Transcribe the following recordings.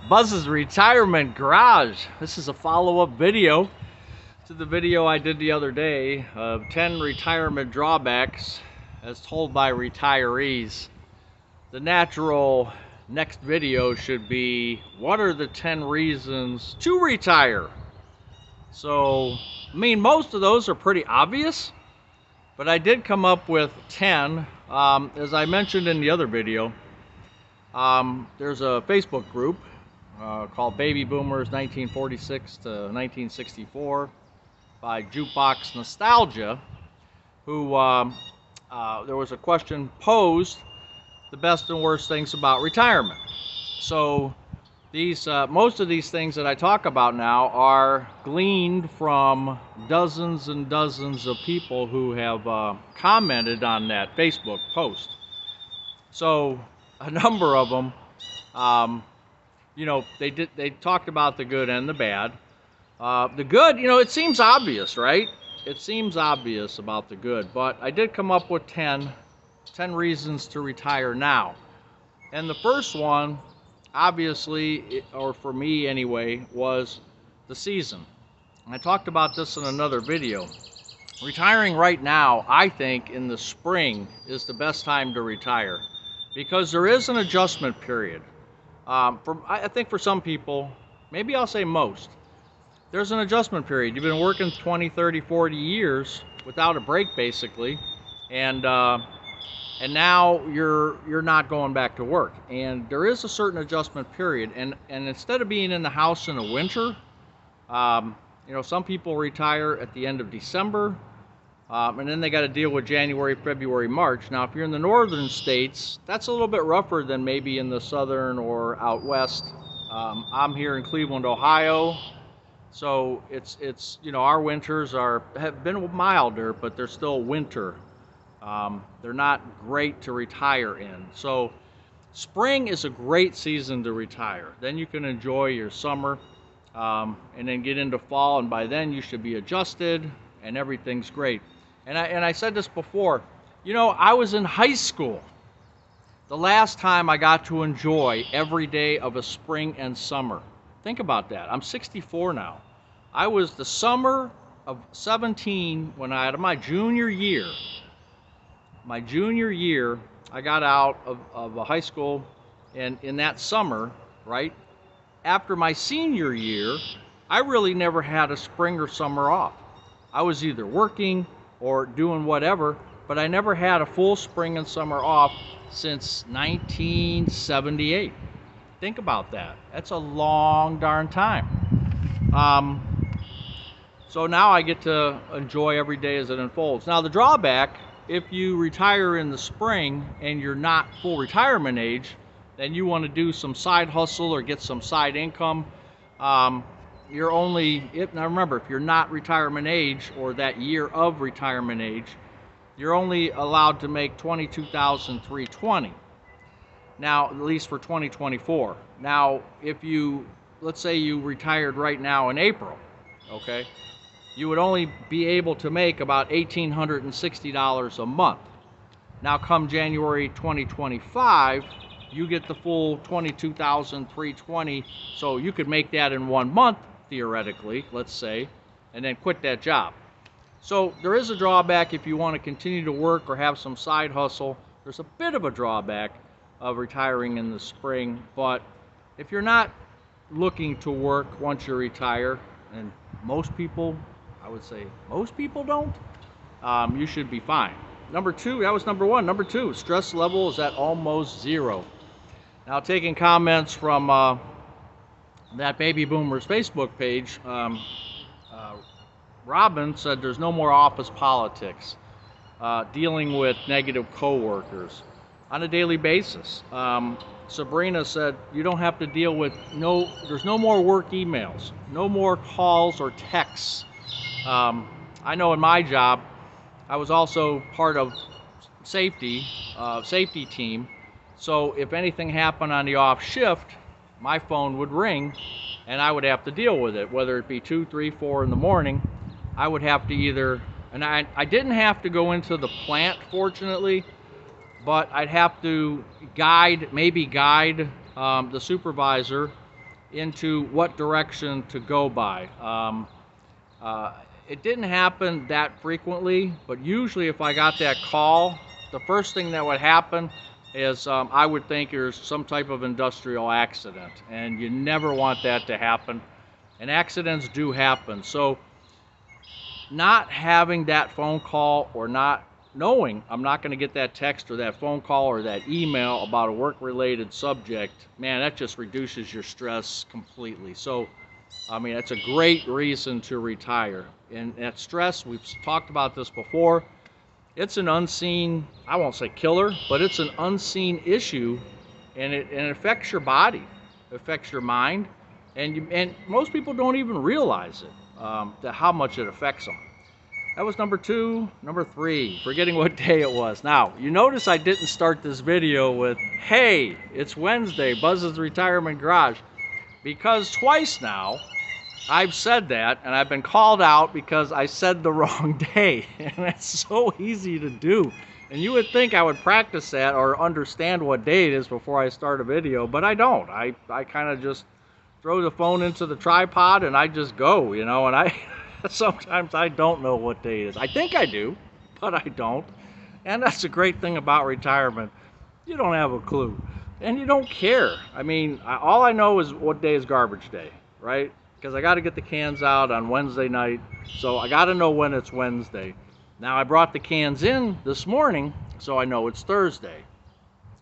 Buzz's Retirement Garage. This is a follow-up video to the video I did the other day of 10 retirement drawbacks as told by retirees. The natural next video should be, what are the 10 reasons to retire? So, I mean, most of those are pretty obvious, but I did come up with 10. As I mentioned in the other video, there's a Facebook group called Baby Boomers 1946 to 1964 by Jukebox Nostalgia, who there was a question posed, the best and worst things about retirement. So these most of these things that I talk about now are gleaned from dozens and dozens of people who have commented on that Facebook post. So a number of them, you know, they talked about the good and the bad. The good, you know, it seems obvious, right? It seems obvious about the good, but I did come up with 10 reasons to retire now. And the first one, obviously, or for me anyway, was the season. I talked about this in another video. Retiring right now, I think in the spring is the best time to retire because there is an adjustment period. I think for some people, maybe I'll say most, there's an adjustment period. You've been working 20, 30, 40 years without a break basically, and now you're not going back to work. And there is a certain adjustment period, and instead of being in the house in the winter, you know, some people retire at the end of December, and then they got to deal with January, February, March. Now, if you're in the northern states, that's a little bit rougher than maybe in the southern or out west. I'm here in Cleveland, Ohio, so it's you know, our winters have been milder, but they're still winter. They're not great to retire in. So spring is a great season to retire. Then you can enjoy your summer, and then get into fall, and by then you should be adjusted and everything's great. And I said this before, you know, I was in high school the last time I got to enjoy every day of a spring and summer. Think about that. I'm 64 now. I was the summer of 17 when I had my junior year. My junior year, I got out of a high school, and in that summer, right, after my senior year, I really never had a spring or summer off. I was either working or doing whatever, but I never had a full spring and summer off since 1978. Think about that. That's a long darn time. So now I get to enjoy every day as it unfolds. Now the drawback, if you retire in the spring and you're not full retirement age, then you want to do some side hustle or get some side income. You're only, now remember, if you're not retirement age or that year of retirement age, you're only allowed to make $22,320. Now, at least for 2024. Now, if you, let's say you retired right now in April, okay, you would only be able to make about $1,860 a month. Now, come January 2025, you get the full $22,320, so you could make that in 1 month, theoretically, let's say, and then quit that job. So there is a drawback if you want to continue to work or have some side hustle. There's a bit of a drawback of retiring in the spring, but if you're not looking to work once you retire, and most people, I would say most people don't, you should be fine. Number two, that was number one. Number two, stress level is at almost zero. Now, taking comments from that Baby Boomers Facebook page, Robin said there's no more office politics, dealing with negative coworkers on a daily basis. Sabrina said you don't have to deal with, there's no more work emails, no more calls or texts. I know in my job, I was also part of safety team. So if anything happened on the off shift, my phone would ring and I would have to deal with it, whether it be 2, 3, 4 in the morning. I would have to either, and I didn't have to go into the plant, fortunately, but I'd have to maybe guide the supervisor into what direction to go by. It didn't happen that frequently, but usually if I got that call, the first thing that would happen is I would think there's some type of industrial accident, and you never want that to happen. And accidents do happen. So not having that phone call, or not knowing I'm not going to get that text or that phone call or that email about a work-related subject, man, that just reduces your stress completely. So, I mean, that's a great reason to retire. And that stress, we've talked about this before, it's an unseen, I won't say killer, but it's an unseen issue, and it affects your body, it affects your mind, and most people don't even realize it, that how much it affects them. That was number 2. Number 3, forgetting what day it was. Now, you notice I didn't start this video with, hey, it's Wednesday, Buzz's Retirement Garage, because twice now I've said that, and I've been called out because I said the wrong day, and that's so easy to do. And you would think I would practice that or understand what day it is before I start a video, but I don't. I kind of just throw the phone into the tripod and I just go, you know, and sometimes I don't know what day it is. I think I do, but I don't. And that's the great thing about retirement. You don't have a clue, and you don't care. I mean, all I know is what day is garbage day, right? Because I got to get the cans out on Wednesday night, so I got to know when it's Wednesday. Now, I brought the cans in this morning, so I know it's Thursday.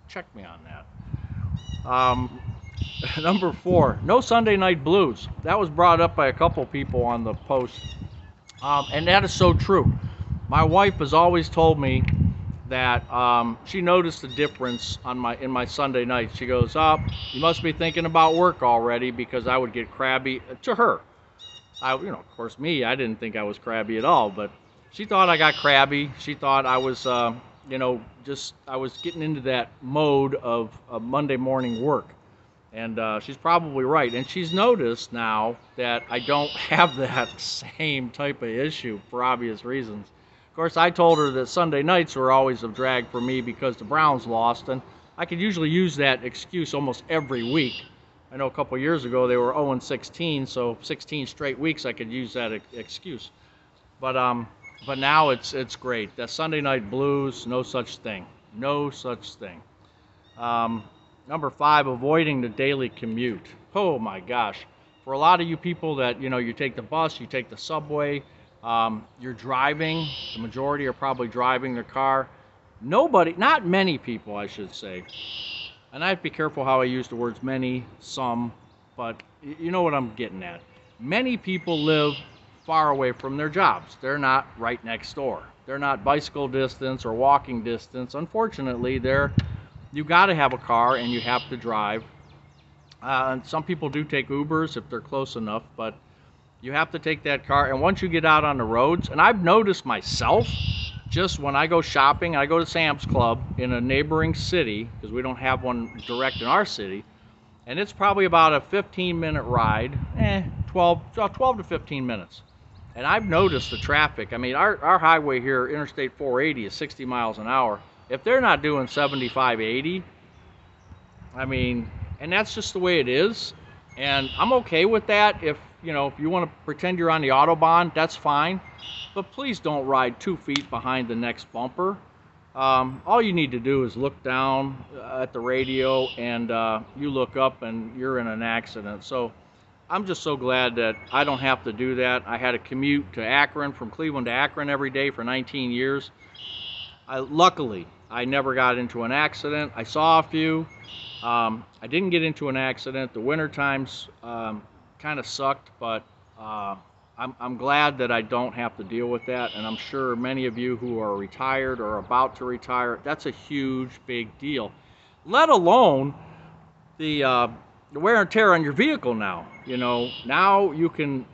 Check me on that. Number 4, no Sunday night blues. That was brought up by a couple people on the post, and that is so true. My wife has always told me that she noticed the difference in my Sunday nights. She goes, "Oh, you must be thinking about work already," because I would get crabby. To her, of course, me, I didn't think I was crabby at all, but she thought I got crabby. She thought I was, I was getting into that mode of Monday morning work. And she's probably right. And she's noticed now that I don't have that same type of issue for obvious reasons. Of course, I told her that Sunday nights were always a drag for me because the Browns lost, and I could usually use that excuse almost every week. I know a couple years ago they were 0-16, so 16 straight weeks I could use that excuse. But now it's great. That Sunday night blues, no such thing. No such thing. Number 5, avoiding the daily commute. Oh my gosh. For a lot of you people that, you take the bus, you take the subway, you're driving, the majority are probably driving their car. Not many people, I should say. And I have to be careful how I use the words many, some, but you know what I'm getting at. Many people live far away from their jobs. They're not right next door. They're not bicycle distance or walking distance. Unfortunately, you got to have a car and you have to drive. And some people do take Ubers if they're close enough, but you have to take that car. And once you get out on the roads, and I've noticed myself, just when I go shopping, I go to Sam's Club in a neighboring city, because we don't have one direct in our city, and it's probably about a 15-minute ride, 12 to 15 minutes. And I've noticed the traffic. I mean, our highway here, Interstate 480, is 60 miles an hour. If they're not doing 75, 80, I mean, and that's just the way it is. And I'm okay with that. If you want to pretend you're on the Autobahn, that's fine. But please don't ride 2 feet behind the next bumper. All you need to do is look down at the radio, and you look up and you're in an accident. So I'm just so glad that I don't have to do that. I had a commute to Akron, from Cleveland to Akron every day for 19 years. Luckily, I never got into an accident. I saw a few. I didn't get into an accident. The winter times kind of sucked, but I'm glad that I don't have to deal with that. And I'm sure many of you who are retired or about to retire, that's a huge, big deal. Let alone the wear and tear on your vehicle now. Now you can,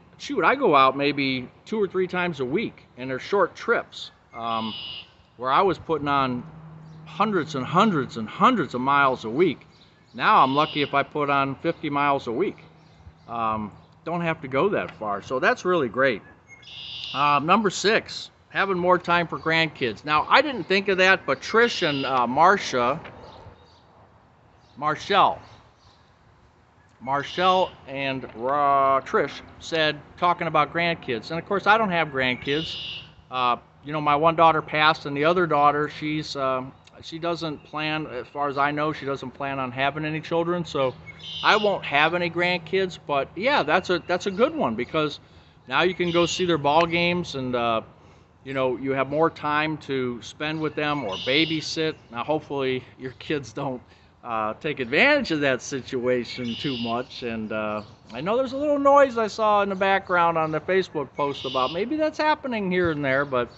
I go out maybe 2 or 3 times a week, and they're short trips. Where I was putting on hundreds and hundreds and hundreds of miles a week. Now I'm lucky if I put on 50 miles a week. Don't have to go that far, so that's really great. Number 6, having more time for grandkids. Now, I didn't think of that, but Trish and Marshall, Marshall and Trish said, talking about grandkids. And of course, I don't have grandkids. You know, my one daughter passed, and the other daughter, she doesn't plan, as far as I know, she doesn't plan on having any children. So I won't have any grandkids. But yeah, that's a good one, because now you can go see their ball games, and you know, you have more time to spend with them or babysit. Now, hopefully, your kids don't take advantage of that situation too much. And I know there's a little noise I saw in the background on the Facebook post about maybe that's happening here and there, but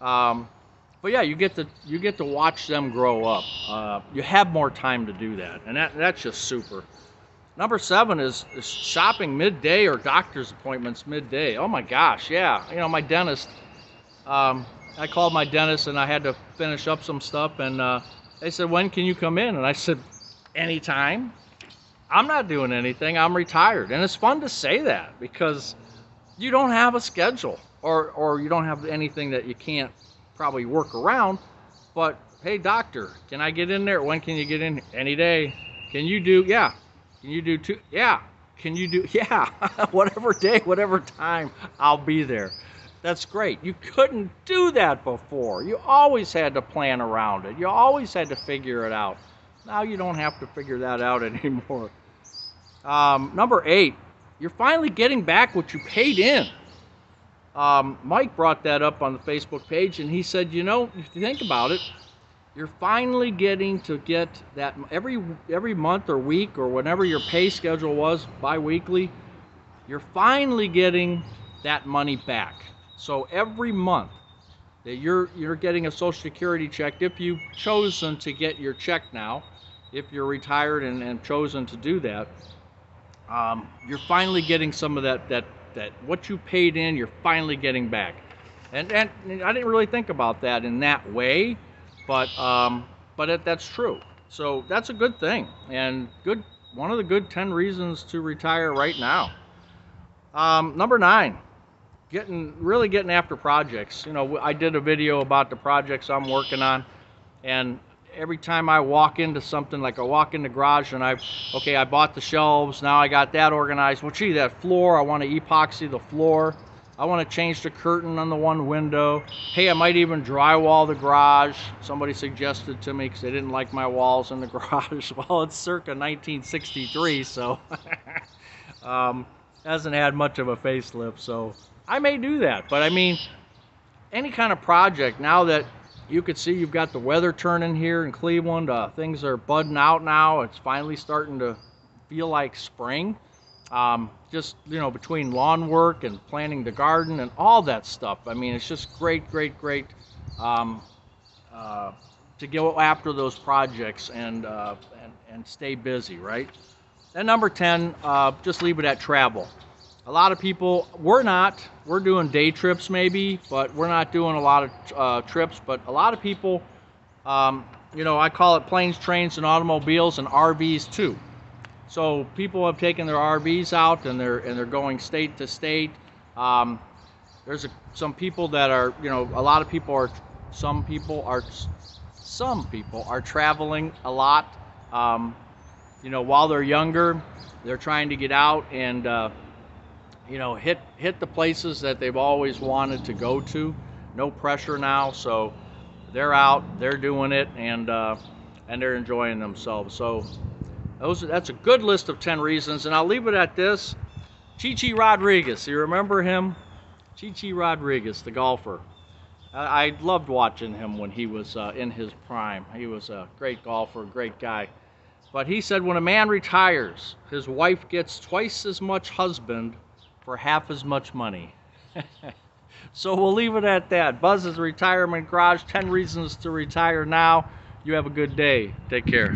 yeah, you get to watch them grow up. You have more time to do that, and that's just super. Number 7 is shopping midday or doctor's appointments midday. Oh my gosh, yeah. You know, my dentist. I called my dentist and I had to finish up some stuff, and they said, "When can you come in?" And I said, "Anytime. I'm not doing anything. I'm retired." And it's fun to say that, because you don't have a schedule, or you don't have anything that you can't probably work around. But hey, doctor, can I get in there? When can you get in? Any day. Can you do? Yeah. Can you do 2? Yeah. Can you do? Yeah. Whatever day, whatever time, I'll be there. That's great. You couldn't do that before. You always had to plan around it. You always had to figure it out. Now you don't have to figure that out anymore. Number 8, you're finally getting back what you paid in. Mike brought that up on the Facebook page, and he said, you know, if you think about it, you're finally getting to get that every month or week, or whenever your pay schedule was, bi-weekly, you're finally getting that money back. So every month that you're getting a Social Security check, if you've chosen to get your check now, if you're retired and chosen to do that, you're finally getting some of that what you paid in, you're finally getting back. And I didn't really think about that in that way, but that's true. So that's a good thing, and one of the good 10 reasons to retire right now. Number 9. Really getting after projects. You know, I did a video about the projects I'm working on, and every time I walk into something, like I walk in the garage and I bought the shelves, now I got that organized. Well, gee, that floor, I want to epoxy the floor. I want to change the curtain on the one window. Hey, I might even drywall the garage. Somebody suggested to me, because they didn't like my walls in the garage. Well, it's circa 1963, so hasn't had much of a facelift, so I may do that. But I mean, any kind of project, now that you could see you've got the weather turning here in Cleveland, things are budding out now. It's finally starting to feel like spring. Just, you know, between lawn work and planting the garden and all that stuff. I mean, it's just great to go after those projects and stay busy, right? And number 10, just leave it at travel. A lot of people, we're doing day trips maybe, but we're not doing a lot of trips. But a lot of people, you know, I call it planes, trains, and automobiles, and RVs too. So people have taken their RVs out, and they're going state to state. There's some people that are, you know, some people are traveling a lot. You know, while they're younger, they're trying to get out and you know, hit the places that they've always wanted to go to. No pressure now, so they're out, they're doing it, and they're enjoying themselves. So that's a good list of 10 reasons, and I'll leave it at this. Chichi Rodriguez, you remember him? Chichi Rodriguez, the golfer. I loved watching him when he was in his prime. He was a great golfer, great guy. But he said, when a man retires, his wife gets twice as much husband for half as much money. So we'll leave it at that. Buzz's Retirement Garage, 10 reasons to retire now. You have a good day. Take care.